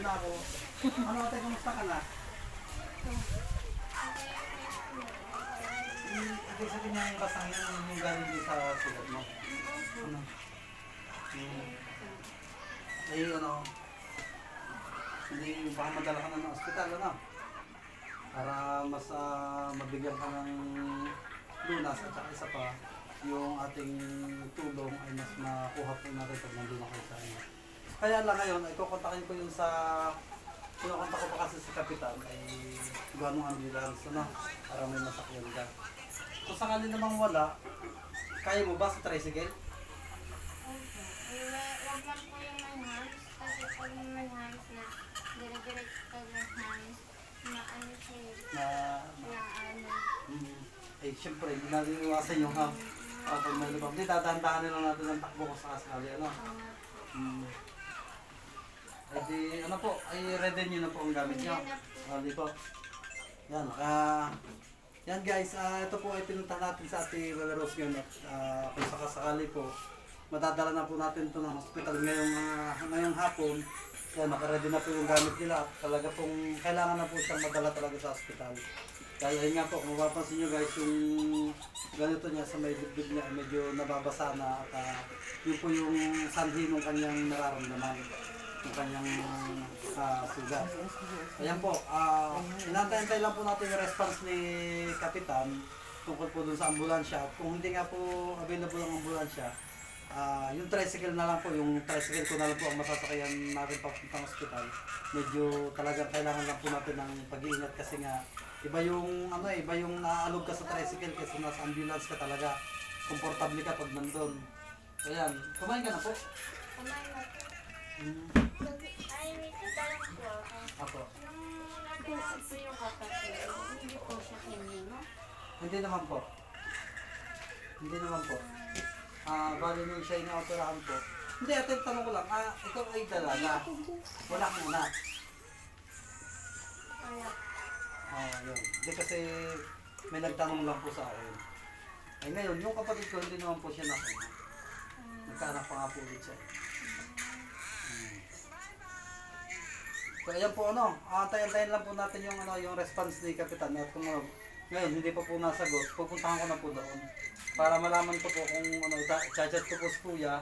na ako. Ano ate, kumusta ka na? Ate, sabi niya yung basang yan, yung galing din sa sulat mo. Ano? Ay, ano? Hindi, baka madala ka na ng ospital, ano? Para mas mabigyan ka ng lunas at saka isa pa, yung ating tulong ay mas makuha po natin pag nandun na kayo sa inyo. Kaya lang ngayon, ay kukontakin ko yun sa kinukontak ko pa kasi sa kapitan ay gano'ng ambulance, ano? Para may masakyan ka. Kung sakali namang wala, kaya mo ba sa tricycle? Wag lang po yung manhans. Kasi pag manhans na dire-diretso pag manhans, maano siya na ano. Eh, syempre, hindi natin iwasan yung pag may lubang. Hindi, tatahan-tahanin lang natin ang takbo ko sa kasali, ano? Ay di, ano po, ay ready nyo na po ang gamit nyo. Di po. Yan, yan guys, ito po ay pinunta natin sa Ate Mel Rose ngayon at kung sakasakali po, madadala na po natin ito ng hospital ngayong hapon. Yan, nakaready na po yung gamit nila at talaga pong kailangan na po siyang madala talaga sa hospital. Kaya yun nga po, kung mapapansin nyo guys, yung ganito niya sa may dibdib niya, medyo nababasa na at yun po yung sanhi ng kanyang nararamdaman, yung kanyang sugat. Ayan po, inantay-antay lang po natin yung response ni Kapitan tungkol po dun sa ambulansya. Kung hindi nga po available ang ambulansya, yung tricycle na lang po, yung tricycle ko na lang po ang masasakayan natin papuntang hospital. Medyo talagang kailangan lang po natin ng pag-iingat kasi nga iba yung iba yung naaalog ka sa tricycle kasi nasa ambulance ka talaga. Komportable ka pag nandun. Ayan, kumain ka na po? Kumain na po. Ay, may tatanong po ako. Ako. Nung nagawag po yung kapatid, hindi po siya hinimo. Hindi naman po. Hindi naman po. Bali nung siya ina-operahan po. Hindi, ate, tanong ko lang. Ikaw ay dalaga. Wala kang anak. Wala. Yun. Hindi kasi may nagtanong lang po sa akin. Ay ngayon, yung kapatid ko hindi naman po siya nakuna. Nagkaanak pa nga po ulit siya. So ayan po antayin lang po natin yung yung response ni Kapitan at kung ngayon hindi pa po nasagot, pupuntahan ko na po doon para malaman ko po kung i-chat ko po si Kuya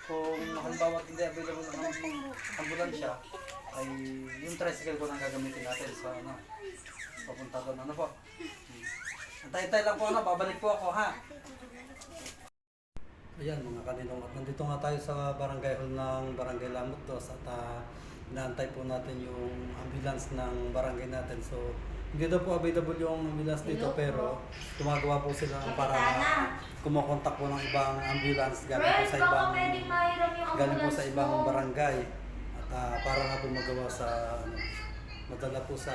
kung halimbawa hindi available ang ambulansya ay yung tricycle ko nang gagamitin natin sa papunta doon po. Antay-antay lang po babalik po ako ha. Ayan mga kaninong at nandito nga tayo sa barangay hall ng Barangay Lamot Dos at inaantay po natin yung ambulance ng barangay natin. So hindi daw po available yung ambulance dito pero gumagawa po sila para kumokontak po ng ibang ambulance galing po sa ibang barangay at para nga po magawa sa madala po sa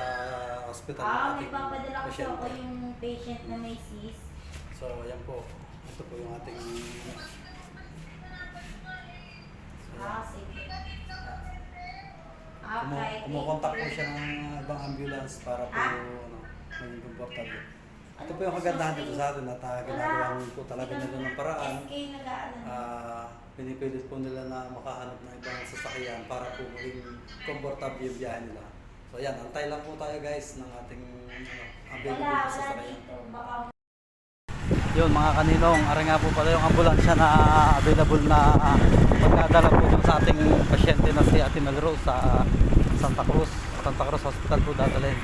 hospital ng ating nagpapadala ko pasyente. ako yung patient na may cyst. So ayan po, ito po yung ating Sige. Okay. kumukontak po siya ng ibang ambulance para po maging komportable. Ito po yung kagandahan dito sa atin at ginagawa po talaga nila ng paraan. Pinipilit po nila na makahanap ng ibang sasakyan para po maging komportable yung biyahe nila. So ayan, antay lang po tayo guys ng ating available na sasakyan. Yun mga kaninong, ari nga po pala yung ambulansya na available na pagkadala po sa ating pasyente na si Ate Mel Rose sa Santa Cruz Hospital po dadalhin.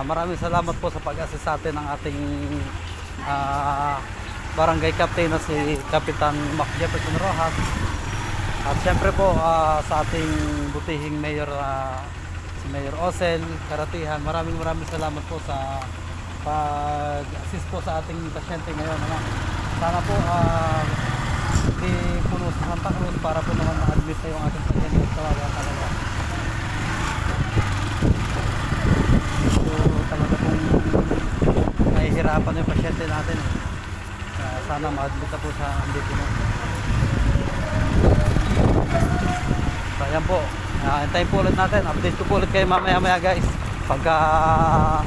Maraming salamat po sa pag-assist sa atin ng ating barangay captain na si Kapitan Mac Jefferson Rojas. At syempre po sa ating butihing mayor si Mayor Osel Karatihan. Maraming salamat po sa pag-assist po sa ating pasyente ngayon. Sana po di puno sa Santa Cruz para po naman ma-admit na yung ating pasyente at kawawa talaga. So talaga pong nahihirapan yung pasyente natin. Sana ma-admit na po sa andito na. So ayan po, antayin po ulit natin. Update ko po ulit kayo mamaya guys pagka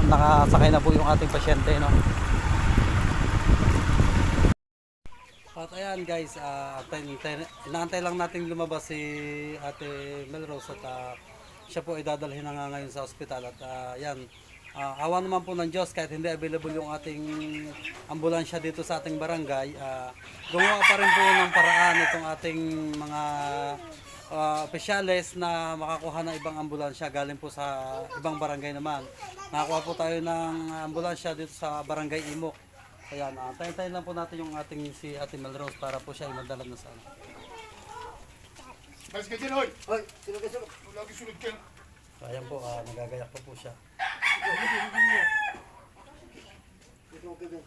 nakasakay na po yung ating pasyente At ayan guys, inaantay lang natin lumabas si Ate Mel Rose at siya po ay dadalhin na nga ngayon sa ospital at yan. Awa naman po ng Diyos kahit hindi available yung ating ambulansya dito sa ating barangay, gumawa pa rin po ng paraan itong ating mga opisyales na makakuha ng ibang ambulansya galing po sa ibang barangay naman. Nakakuha po tayo ng ambulansya dito sa barangay Imok. Ayan, tayo lang po natin yung ating si Ate Melrose para po siya ay madala na sa ano. Mas ka dyan, hoy! Hoy, sino ka sino? Lagi sunod ka. Ayan po, nagagayak pa po siya. Sino ka dyan?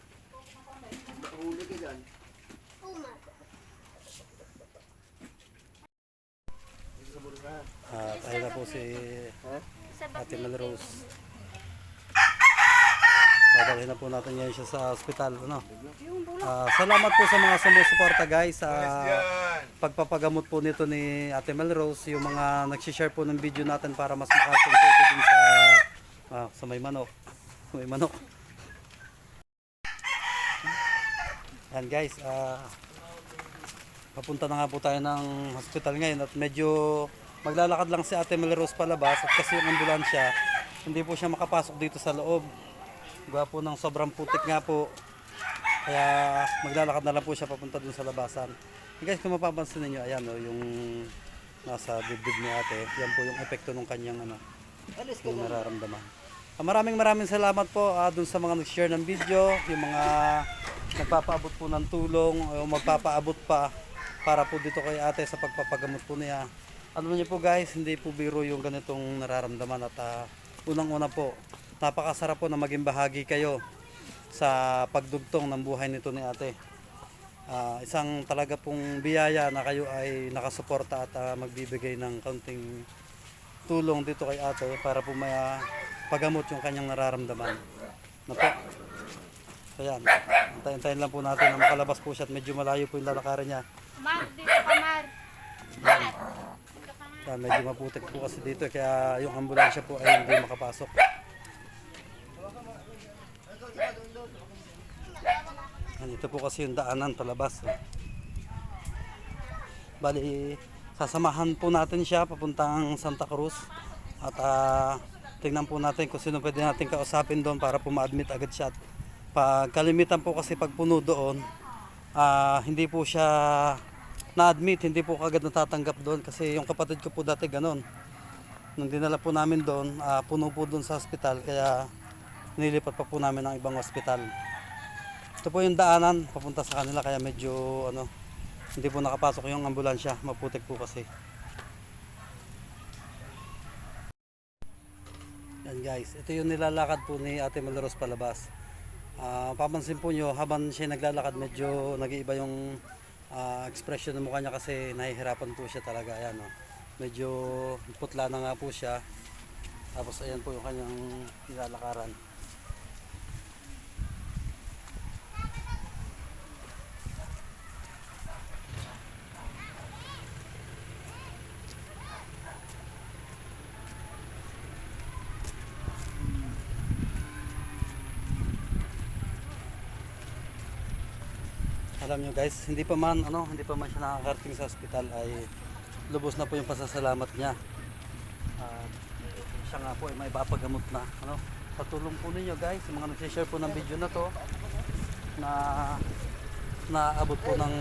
Huli ka dyan. Tayo na po si Ate Melrose. Dadalhin na po natin ngayon siya sa ospital. Ano? Salamat po sa mga sumusuporta guys sa pagpapagamot po nito ni Ate Melrose. Yung mga nagsishare po ng video natin para mas makatulong po din sa may manok. May manok. Yan guys, papunta na nga po tayo ng hospital ngayon at medyo maglalakad lang si Ate Melrose palabas at kasi yung ambulansya hindi po siya makapasok dito sa loob. Gawa po ng sobrang putik nga po. Kaya maglalakad na lang po siya papunta dun sa labasan. Guys, kung mapapansin niyo, ayan yung nasa dibdib ni Ate. Yan po yung epekto ng kanyang yung nararamdaman. Maraming salamat po dun sa mga nag-share ng video, yung mga nagpapaabot po ng tulong o magpapaabot pa para po dito kay Ate sa pagpapagamot po niya. Ano niyo po guys, hindi po biro yung ganitong nararamdaman at unang-una po, napakasarap po na maging bahagi kayo sa pagdugtong ng buhay nito ni Ate. Isang talaga pong biyaya na kayo ay nakasuporta at magbibigay ng kaunting tulong dito kay Ate para po may pagamot yung kanyang nararamdaman. Na po. Ayan, antayin lang po natin na makalabas po siya at medyo malayo po yung lalakarin niya. Mar, dito ka, Mar. Yan, medyo maputik po kasi dito kaya yung ambulansya po ay hindi makapasok. Ito po kasi yung daanan palabas. Bali, sasamahan po natin siya papuntang Santa Cruz at tingnan po natin kung sino pwede natin kausapin doon para po ma-admit agad siya. Pag kalimitan po kasi pag puno doon, hindi po siya na-admit, hindi po kagad natatanggap doon kasi yung kapatid ko po dati ganon. Nung dinala po namin doon, puno po doon sa ospital kaya nilipat pa po namin ng ibang ospital. Ito po yung daanan papunta sa kanila kaya medyo hindi po nakapasok yung ambulansya, maputik po kasi. Yan guys, ito yung nilalakad po ni Ate Melrose palabas. Papansin po nyo, habang siya naglalakad medyo nag-iiba yung expression ng mukha niya kasi nahihirapan po siya talaga. Ayan, medyo putla na nga po siya. Tapos ayan po yung kanyang nilalakaran. Alam nyo guys, hindi pa man siya nakakarating sa ospital ay lubos na po yung pasasalamat niya. Siya nga po ay may ipapagamot na. Sa tulong po ninyo guys, yung mga nagsishare po ng video na to na naabot po ng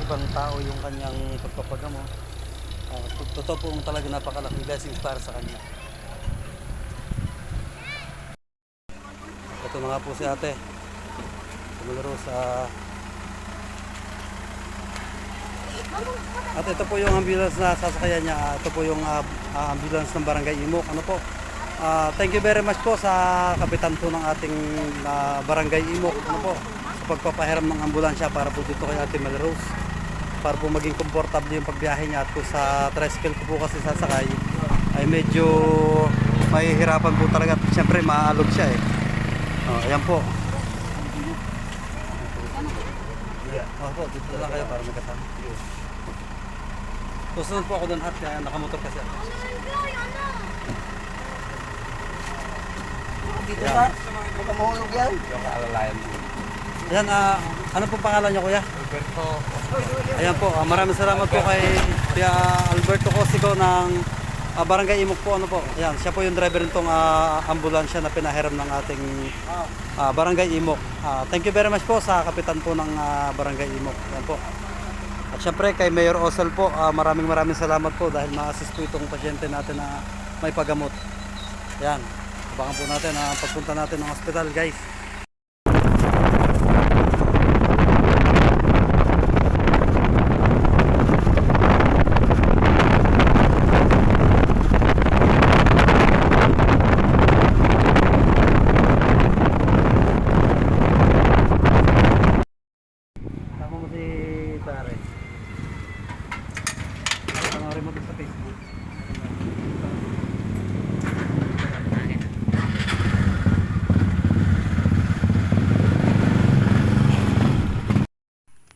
ibang tao yung kanyang pagpapagamot. Totoo po talaga napakalaking blessings para sa kanya. Ito na nga po si Ate Melrose. At ito po yung ambulance na sasakyan niya. Ito po yung ambulance ng Barangay Imok. Thank you very much po sa kapitan po ng ating Barangay Imok. Sa pagpapahiram ng ambulansya para po dito kay Ate Melrose. Para po maging komportable yung pagbiyahe niya. At po sa tricycle ko po kasi sasakay ay medyo mahihirapan po talaga. Siyempre maalog siya eh. Ayan po. Po, dito lang kayo para magkasama. Susunod po ako doon at nakamotor kasi ako. Dito ka? Baka mahulog yan. Yung kaalalayan mo. Ayan, ano po pangalan niyo kuya? Alberto. Ayan po, maraming salamat po kay Kuya Alberto Cosico ng Barangay Imok po, ano po. Ayan, siya po yung driver nitong ambulansya na pinahiram ng ating Barangay Imok. Thank you very much po sa kapitan po ng Barangay Imok. Ayan po. At syempre kay Mayor Osel po, maraming salamat po dahil ma-assist po itong pasyente natin na may paggamot. Ayan, abangan po natin ang pagpunta natin ng hospital, guys. Tama mo si pare. Panoorin mo din sa Facebook.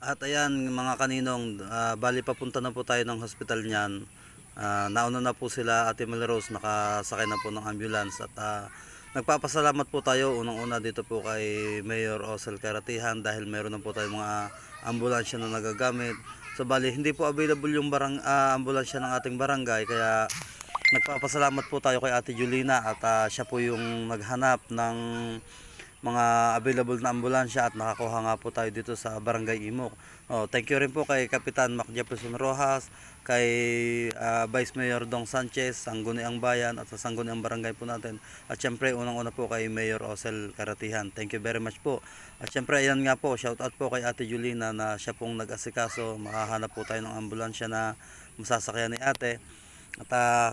At ayan mga kaninong, bali papunta na po tayo ng hospital niyan. Nauna na po sila Ate Melrose, nakasakay na po ng ambulance at nagpapasalamat po tayo unang-una dito po kay Mayor Osel Karatihan dahil meron na po tayong mga ambulansya na nagagamit. So bali hindi po available yung ambulansya ng ating barangay, kaya nagpapasalamat po tayo kay Ate Julina at siya po yung naghanap ng mga available na ambulansya at nakakuha nga po tayo dito sa Barangay Imok. Thank you rin po kay Kapitan Mac Jefferson Rojas, kay Vice Mayor Dong Sanchez, Sangguniang Bayan at sa Sangguniang Barangay po natin. At syempre unang-una po kay Mayor Osel Karatihan. Thank you very much po. At syempre ayan nga po, shout out po kay Ate Julina na siya pong nag-asikaso. Makahanap po tayo ng ambulansya na masasakyan ni ate. At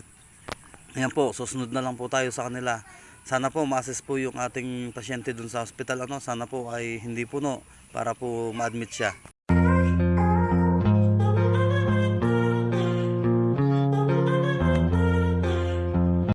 ayan po, susunod na lang po tayo sa kanila. Sana po ma-assist po yung ating pasyente dun sa hospital, sana po ay hindi puno para po ma-admit siya.